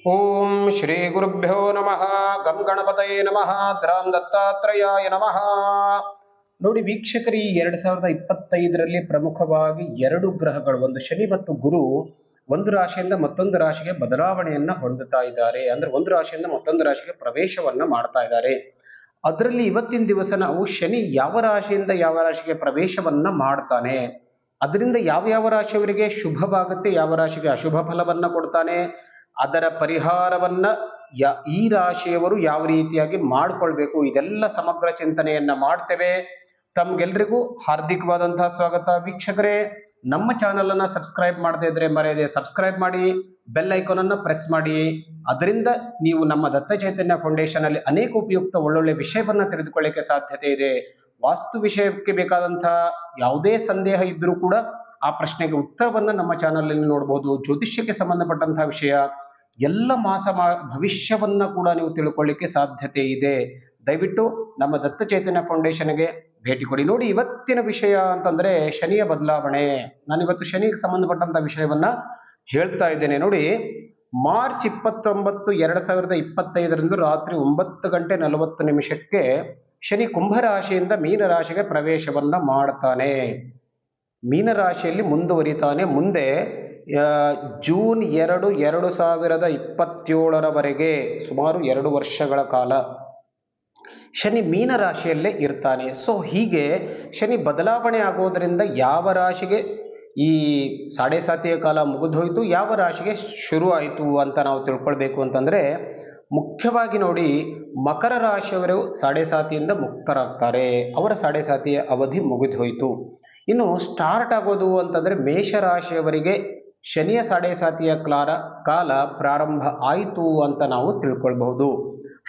ಓಂ ಶ್ರೀ ಗುರುಭ್ಯೋ ನಮಃ ಗಂ ಗಣಪತಯೇ ನಮಃ ದ್ರಾಂ ದತ್ತಾತ್ರೇಯಾಯ ನಮಃ. ನೋಡಿ ವೀಕ್ಷಕರಿ, 2025ರಲ್ಲಿ ಪ್ರಮುಖವಾಗಿ ಎರಡು ಗ್ರಹಗಳು, ಒಂದು ಶನಿ ಮತ್ತು ಗುರು, ಒಂದು ರಾಶಿಯಿಂದ ಮತ್ತೊಂದು ರಾಶಿಗೆ ಬದಲಾವಣೆಯನ್ನ ಹೊಂದುತ್ತಾ ಇದ್ದಾರೆ. ಅಂದ್ರೆ ಒಂದು ರಾಶಿಯಿಂದ ಮತ್ತೊಂದು ರಾಶಿಗೆ ಪ್ರವೇಶವನ್ನ ಮಾಡ್ತಾ ಇದ್ದಾರೆ. ಅದರಲ್ಲಿ ಇವತ್ತಿನ ದಿವಸ ನಾವು ಶನಿ ಯಾವ ರಾಶಿಯಿಂದ ಯಾವ ರಾಶಿಗೆ ಪ್ರವೇಶವನ್ನ ಮಾಡ್ತಾನೆ, ಅದರಿಂದ ಯಾವ ಯಾವ ರಾಶಿಯವರಿಗೆ ಶುಭವಾಗುತ್ತೆ, ಯಾವ ರಾಶಿಗೆ ಅಶುಭ ಫಲವನ್ನ ಕೊಡ್ತಾನೆ, ಅದರ ಪರಿಹಾರವನ್ನ ಈ ರಾಶಿಯವರು ಯಾವ ರೀತಿಯಾಗಿ ಮಾಡ್ಕೊಳ್ಬೇಕು, ಇದೆಲ್ಲ ಸಮಗ್ರ ಚಿಂತನೆಯನ್ನ ಮಾಡ್ತೇವೆ. ತಮ್ಗೆಲ್ರಿಗೂ ಹಾರ್ದಿಕವಾದಂತಹ ಸ್ವಾಗತ. ವೀಕ್ಷಕರೇ, ನಮ್ಮ ಚಾನಲ್ ಅನ್ನ ಸಬ್ಸ್ಕ್ರೈಬ್ ಮಾಡದೇ ಇದ್ರೆ ಮರೆಯದೆ ಸಬ್ಸ್ಕ್ರೈಬ್ ಮಾಡಿ, ಬೆಲ್ ಐಕಾನ್ ಅನ್ನ ಪ್ರೆಸ್ ಮಾಡಿ. ಅದರಿಂದ ನೀವು ನಮ್ಮ ದತ್ತ ಚೈತನ್ಯ ಫೌಂಡೇಶನ್ ಅಲ್ಲಿ ಅನೇಕ ಉಪಯುಕ್ತ ಒಳ್ಳೊಳ್ಳೆ ವಿಷಯವನ್ನ ತಿಳಿದುಕೊಳ್ಳಿಕ್ಕೆ ಸಾಧ್ಯತೆ ಇದೆ. ವಾಸ್ತು ವಿಷಯಕ್ಕೆ ಬೇಕಾದಂತಹ ಯಾವುದೇ ಸಂದೇಹ ಇದ್ರೂ ಕೂಡ ಆ ಪ್ರಶ್ನೆಗೆ ಉತ್ತರವನ್ನ ನಮ್ಮ ಚಾನಲ್ ಅಲ್ಲಿ ನೋಡಬಹುದು. ಜ್ಯೋತಿಷ್ಯಕ್ಕೆ ಸಂಬಂಧಪಟ್ಟಂತಹ ವಿಷಯ, ಎಲ್ಲ ಮಾಸ ಭವಿಷ್ಯವನ್ನ ಕೂಡ ನೀವು ತಿಳ್ಕೊಳ್ಳಿಕ್ಕೆ ಸಾಧ್ಯತೆ ಇದೆ. ದಯವಿಟ್ಟು ನಮ್ಮ ದತ್ತ ಚೈತನ್ಯ ಫೌಂಡೇಶನ್ಗೆ ಭೇಟಿ ಕೊಡಿ. ನೋಡಿ, ಇವತ್ತಿನ ವಿಷಯ ಅಂತಂದ್ರೆ ಶನಿಯ ಬದಲಾವಣೆ. ನಾನಿವತ್ತು ಶನಿಗೆ ಸಂಬಂಧಪಟ್ಟಂತ ವಿಷಯವನ್ನ ಹೇಳ್ತಾ ಇದ್ದೇನೆ. ನೋಡಿ, ಮಾರ್ಚ್ 29, 2025ರಂದು ರಾತ್ರಿ 9:40 ಶನಿ ಕುಂಭರಾಶಿಯಿಂದ ಮೀನರಾಶಿಗೆ ಪ್ರವೇಶವನ್ನ ಮಾಡ್ತಾನೆ. ಮೀನರಾಶಿಯಲ್ಲಿ ಮುಂದುವರಿತಾನೆ. ಮುಂದೆ ಜೂನ್ 2, 2027ರವರೆಗೆ ಸುಮಾರು 2 ವರ್ಷಗಳ ಕಾಲ ಶನಿ ಮೀನರಾಶಿಯಲ್ಲೇ ಇರ್ತಾನೆ. ಸೊ ಹೀಗೆ ಶನಿ ಬದಲಾವಣೆ ಆಗೋದ್ರಿಂದ ಯಾವ ರಾಶಿಗೆ ಈ ಸಾಡೆ ಸಾತಿಯ ಕಾಲ ಮುಗಿದೋಯ್ತು, ಯಾವ ರಾಶಿಗೆ ಶುರು ಆಯಿತು ಅಂತ ನಾವು ತಿಳ್ಕೊಳ್ಬೇಕು ಅಂತಂದ್ರೆ, ಮುಖ್ಯವಾಗಿ ನೋಡಿ, ಮಕರ ರಾಶಿಯವರು ಸಾಡೆ ಸಾತಿಯಿಂದ ಮುಕ್ತರಾಗ್ತಾರೆ. ಅವರ ಸಾಡೆ ಸಾತಿಯ ಅವಧಿ ಮುಗಿದೋಯ್ತು. ಇನ್ನು ಸ್ಟಾರ್ಟ್ ಆಗೋದು ಅಂತಂದ್ರೆ ಮೇಷರಾಶಿಯವರಿಗೆ ಶನಿಯ ಸಾಡೆ ಸಾತಿಯ ಕಾಲ ಪ್ರಾರಂಭ ಆಯಿತು ಅಂತ ನಾವು ತಿಳ್ಕೊಳ್ಬಹುದು.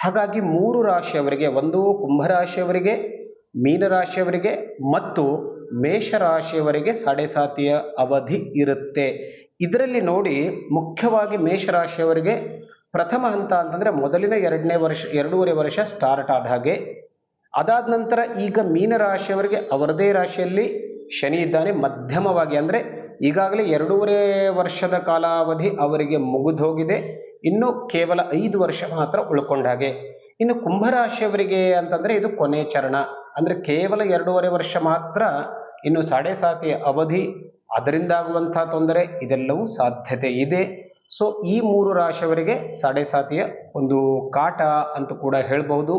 ಹಾಗಾಗಿ 3 ರಾಶಿಯವರಿಗೆ, ಒಂದು ಕುಂಭರಾಶಿಯವರಿಗೆ, ಮೀನರಾಶಿಯವರಿಗೆ ಮತ್ತು ಮೇಷರಾಶಿಯವರಿಗೆ ಸಾಡೆ ಸಾತಿಯ ಅವಧಿ ಇರುತ್ತೆ. ಇದರಲ್ಲಿ ನೋಡಿ, ಮುಖ್ಯವಾಗಿ ಮೇಷರಾಶಿಯವರಿಗೆ ಪ್ರಥಮ ಹಂತ ಅಂತಂದ್ರೆ ಮೊದಲಿನ 2.5 ವರ್ಷ ಸ್ಟಾರ್ಟ್ ಆದ ಹಾಗೆ. ಅದಾದ ನಂತರ ಈಗ ಮೀನರಾಶಿಯವರಿಗೆ ಅವರದೇ ರಾಶಿಯಲ್ಲಿ ಶನಿ ಇದ್ದಾನೆ ಮಧ್ಯಮವಾಗಿ. ಅಂದ್ರೆ ಈಗಾಗಲೇ 2.5 ವರ್ಷದ ಕಾಲಾವಧಿ ಅವರಿಗೆ ಮುಗಿದು ಹೋಗಿದೆ. ಇನ್ನು ಕೇವಲ 5 ವರ್ಷ ಮಾತ್ರ ಉಳ್ಕೊಂಡ ಹಾಗೆ. ಇನ್ನು ಕುಂಭರಾಶಿಯವರಿಗೆ ಅಂತಂದ್ರೆ ಇದು ಕೊನೆ ಚರಣ. ಅಂದ್ರೆ ಕೇವಲ 2.5 ವರ್ಷ ಮಾತ್ರ ಇನ್ನು ಸಾಡೆ ಸಾತಿಯ ಅವಧಿ. ಅದರಿಂದ ಆಗುವಂತಹ ತೊಂದರೆ ಇದೆಲ್ಲವೂ ಸಾಧ್ಯತೆ ಇದೆ. ಸೊ ಈ 3 ರಾಶಿಯವರಿಗೆ ಸಾಡೆ ಸಾತಿಯ ಒಂದು ಕಾಟ ಅಂತ ಕೂಡ ಹೇಳ್ಬಹುದು.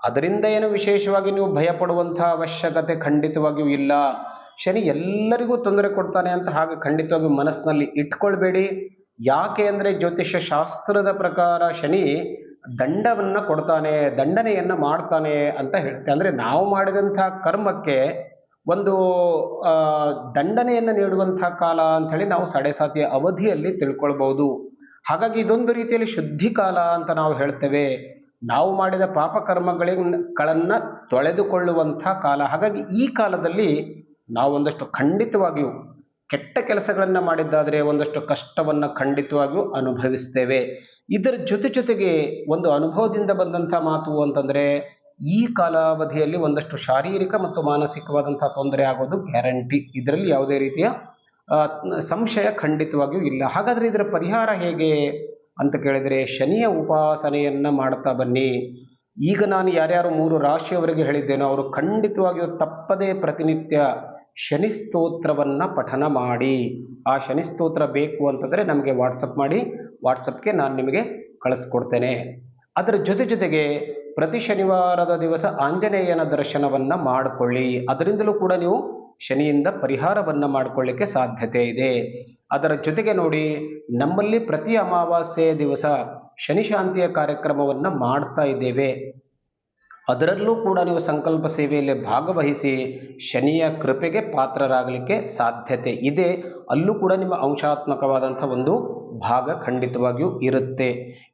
ಅದರಿಂದ ಏನು ವಿಶೇಷವಾಗಿ ನೀವು ಭಯ ಪಡುವಂತಹ ಅವಶ್ಯಕತೆ ಖಂಡಿತವಾಗಿಯೂ ಇಲ್ಲ. ಶನಿ ಎಲ್ಲರಿಗೂ ತೊಂದರೆ ಕೊಡ್ತಾನೆ ಅಂತ ಹಾಗೆ ಖಂಡಿತವಾಗಿ ಮನಸ್ಸಿನಲ್ಲಿ ಇಟ್ಕೊಳ್ಬೇಡಿ. ಯಾಕೆ ಅಂದ್ರೆ ಜ್ಯೋತಿಷ್ಯ ಶಾಸ್ತ್ರದ ಪ್ರಕಾರ ಶನಿ ದಂಡವನ್ನ ಕೊಡ್ತಾನೆ, ದಂಡನೆಯನ್ನ ಮಾಡ್ತಾನೆ ಅಂತ ಹೇಳ್ತೆ. ಅಂದ್ರೆ ನಾವು ಮಾಡಿದಂತಹ ಕರ್ಮಕ್ಕೆ ಒಂದು ದಂಡನೆಯನ್ನ ನೀಡುವಂತಹ ಕಾಲ ಅಂತ ಹೇಳಿ ನಾವು ಸಾಡೆ ಸಾತಿಯ ಅವಧಿಯಲ್ಲಿ ತಿಳ್ಕೊಳ್ಬಹುದು. ಹಾಗಾಗಿ ಇದೊಂದು ರೀತಿಯಲ್ಲಿ ಶುದ್ಧಿ ಕಾಲ ಅಂತ ನಾವು ಹೇಳ್ತೇವೆ. ನಾವು ಮಾಡಿದ ಪಾಪ ಕರ್ಮಗಳನ್ನ ತೊಳೆದುಕೊಳ್ಳುವಂತಹ ಕಾಲ. ಹಾಗಾಗಿ ಈ ಕಾಲದಲ್ಲಿ ನಾವು ಒಂದಷ್ಟು ಖಂಡಿತವಾಗಿಯೂ ಕೆಟ್ಟ ಕೆಲಸಗಳನ್ನ ಮಾಡಿದ್ದಾದ್ರೆ ಒಂದಷ್ಟು ಕಷ್ಟವನ್ನ ಖಂಡಿತವಾಗಿಯೂ ಅನುಭವಿಸ್ತೇವೆ. ಇದರ ಜೊತೆಗೆ ಒಂದು ಅನುಭವದಿಂದ ಬಂದಂತಹ ಮಾತು ಅಂತಂದ್ರೆ, ಈ ಕಾಲಾವಧಿಯಲ್ಲಿ ಒಂದಷ್ಟು ಶಾರೀರಿಕ ಮತ್ತು ಮಾನಸಿಕವಾದಂತಹ ತೊಂದರೆ ಆಗೋದು ಗ್ಯಾರಂಟಿ. ಇದರಲ್ಲಿ ಯಾವುದೇ ರೀತಿಯ ಸಂಶಯ ಖಂಡಿತವಾಗಿಯೂ ಇಲ್ಲ. ಹಾಗಾದ್ರೆ ಇದರ ಪರಿಹಾರ ಹೇಗೆ ಅಂತ ಕೇಳಿದರೆ, ಶನಿಯ ಉಪಾಸನೆಯನ್ನ ಮಾಡ್ತಾ ಬನ್ನಿ. ಈಗ ನಾನು ಯಾರ್ಯಾರು 3 ರಾಶಿಯವರಿಗೆ ಹೇಳಿದ್ದೇನೋ ಅವರು ಖಂಡಿತವಾಗಿಯೂ ತಪ್ಪದೇ ಪ್ರತಿನಿತ್ಯ ಶನಿ ಸ್ತೋತ್ರವನ್ನ ಪಠನ ಮಾಡಿ. ಆ ಶನಿ ಸ್ತೋತ್ರ ಬೇಕು ಅಂತಂದ್ರೆ ನಮಗೆ ವಾಟ್ಸಪ್ ಮಾಡಿ, ವಾಟ್ಸಪ್ಗೆ ನಾನು ನಿಮಗೆ ಕಳಿಸ್ಕೊಡ್ತೇನೆ. ಅದರ ಜೊತೆಗೆ ಪ್ರತಿ ಶನಿವಾರದ ದಿವಸ ಆಂಜನೇಯನ ದರ್ಶನವನ್ನ ಮಾಡಿಕೊಳ್ಳಿ. ಅದರಿಂದಲೂ ಕೂಡ ನೀವು ಶನಿಯಿಂದ ಪರಿಹಾರವನ್ನ ಮಾಡಿಕೊಳ್ಳಿಕ್ಕೆ ಸಾಧ್ಯತೆ ಇದೆ. ಅದರ ಜೊತೆಗೆ ನೋಡಿ, ನಮ್ಮಲ್ಲಿ ಪ್ರತಿ ಅಮಾವಾಸ್ಯೆ ದಿವಸ ಶನಿ ಶಾಂತಿಯ ಕಾರ್ಯಕ್ರಮವನ್ನ ಮಾಡ್ತಾ ಇದ್ದೇವೆ. ಅದರಲ್ಲೂ ಕೂಡ ನೀವು ಸಂಕಲ್ಪ ಸೇವೆಯಲ್ಲಿ ಭಾಗವಹಿಸಿ ಶನಿಯ ಕೃಪೆಗೆ ಪಾತ್ರರಾಗಲಿಕ್ಕೆ ಸಾಧ್ಯತೆ ಇದೆ. ಅಲ್ಲೂ ಕೂಡ ನಿಮ್ಮ ಅಂಶಾತ್ಮಕವಾದಂಥ ಒಂದು ಭಾಗ ಖಂಡಿತವಾಗಿಯೂ ಇರುತ್ತೆ.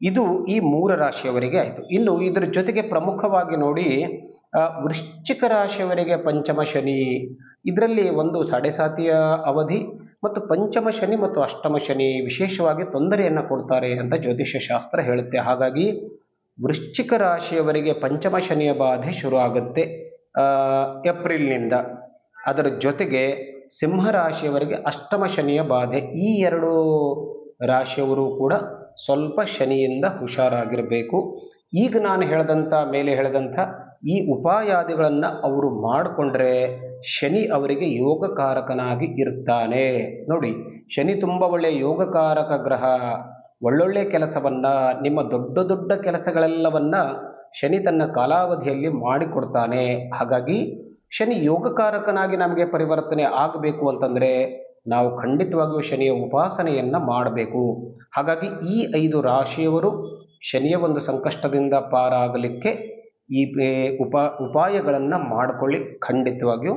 ಇದು ಈ 3 ರಾಶಿಯವರಿಗೆ ಆಯಿತು. ಇನ್ನು ಇದರ ಜೊತೆಗೆ ಪ್ರಮುಖವಾಗಿ ನೋಡಿ, ವೃಶ್ಚಿಕ ರಾಶಿಯವರಿಗೆ ಪಂಚಮ ಶನಿ. ಇದರಲ್ಲಿ ಒಂದು ಸಾಡೆ ಸಾತಿಯ ಅವಧಿ ಮತ್ತು ಪಂಚಮ ಶನಿ ಮತ್ತು ಅಷ್ಟಮ ಶನಿ ವಿಶೇಷವಾಗಿ ತೊಂದರೆಯನ್ನು ಕೊಡ್ತಾರೆ ಅಂತ ಜ್ಯೋತಿಷ್ಯ ಶಾಸ್ತ್ರ ಹೇಳುತ್ತೆ. ಹಾಗಾಗಿ ವೃಶ್ಚಿಕ ರಾಶಿಯವರಿಗೆ ಪಂಚಮ ಶನಿಯ ಬಾಧೆ ಶುರು ಆಗುತ್ತೆ ಏಪ್ರಿಲ್ನಿಂದ. ಅದರ ಜೊತೆಗೆ ಸಿಂಹ ರಾಶಿಯವರಿಗೆ ಅಷ್ಟಮ ಶನಿಯ ಬಾಧೆ. ಈ 2 ರಾಶಿಯವರು ಕೂಡ ಸ್ವಲ್ಪ ಶನಿಯಿಂದ ಹುಷಾರಾಗಿರಬೇಕು. ಈಗ ನಾನು ಮೇಲೆ ಹೇಳಿದಂಥ ಈ ಉಪಾಯಾದಿಗಳನ್ನು ಅವರು ಮಾಡಿಕೊಂಡ್ರೆ ಶನಿ ಅವರಿಗೆ ಯೋಗಕಾರಕನಾಗಿ ಇರ್ತಾನೆ. ನೋಡಿ, ಶನಿ ತುಂಬ ಒಳ್ಳೆಯ ಯೋಗಕಾರಕ ಗ್ರಹ. ಒಳ್ಳೊಳ್ಳೆ ಕೆಲಸವನ್ನು, ನಿಮ್ಮ ದೊಡ್ಡ ದೊಡ್ಡ ಕೆಲಸಗಳೆಲ್ಲವನ್ನ ಶನಿ ತನ್ನ ಕಾಲಾವಧಿಯಲ್ಲಿ ಮಾಡಿಕೊಡ್ತಾನೆ. ಹಾಗಾಗಿ ಶನಿ ಯೋಗಕಾರಕನಾಗಿ ನಮಗೆ ಪರಿವರ್ತನೆ ಆಗಬೇಕು ಅಂತಂದರೆ ನಾವು ಖಂಡಿತವಾಗಿಯೂ ಶನಿಯ ಉಪಾಸನೆಯನ್ನು ಮಾಡಬೇಕು. ಹಾಗಾಗಿ ಈ 5 ರಾಶಿಯವರು ಶನಿಯ ಒಂದು ಸಂಕಷ್ಟದಿಂದ ಪಾರಾಗಲಿಕ್ಕೆ ಈ ಉಪಾಯಗಳನ್ನು ಮಾಡಿಕೊಳ್ಳಿ ಖಂಡಿತವಾಗಿಯೂ